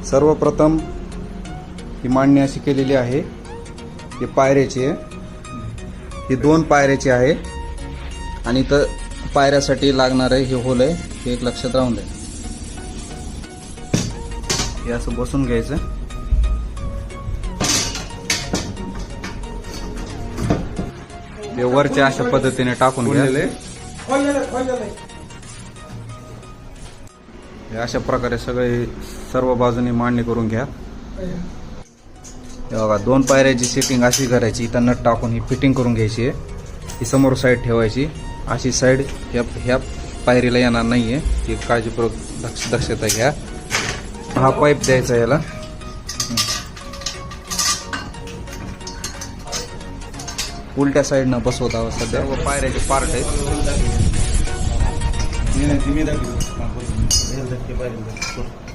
सर्वप्रथम ही मांडणी अशी केलेली आहे. ही पायऱ्याची आहे, ही 2 पायऱ्याची आहे आणि इथं पायऱ्यासाठी लागणार आहे हे होल आहे, हे एक लक्षात राहून द्या. हे असं बसून घ्यायचं. ते वरच्या अशा पद्धतीने टाकून घ्यायले. हे अशा प्रकारे सगळे सर्व बाजूनी मांडणी करून घ्या. हे बघा 2 पायऱ्याची सेटिंग अशी करायची. इथं नट टाकून ही फिटिंग करून घ्यायची आहे. ही समोर साईड ठेवायची. अशी साईड ह्या पायरीला येणार नाहीये, ही काळजीपूर्वक दक्षता घ्या. हा पाईप द्यायचा याला. उलट्या साईडनं बसवत आहोत सध्या. व पायऱ्याचे पार्ट आहेत.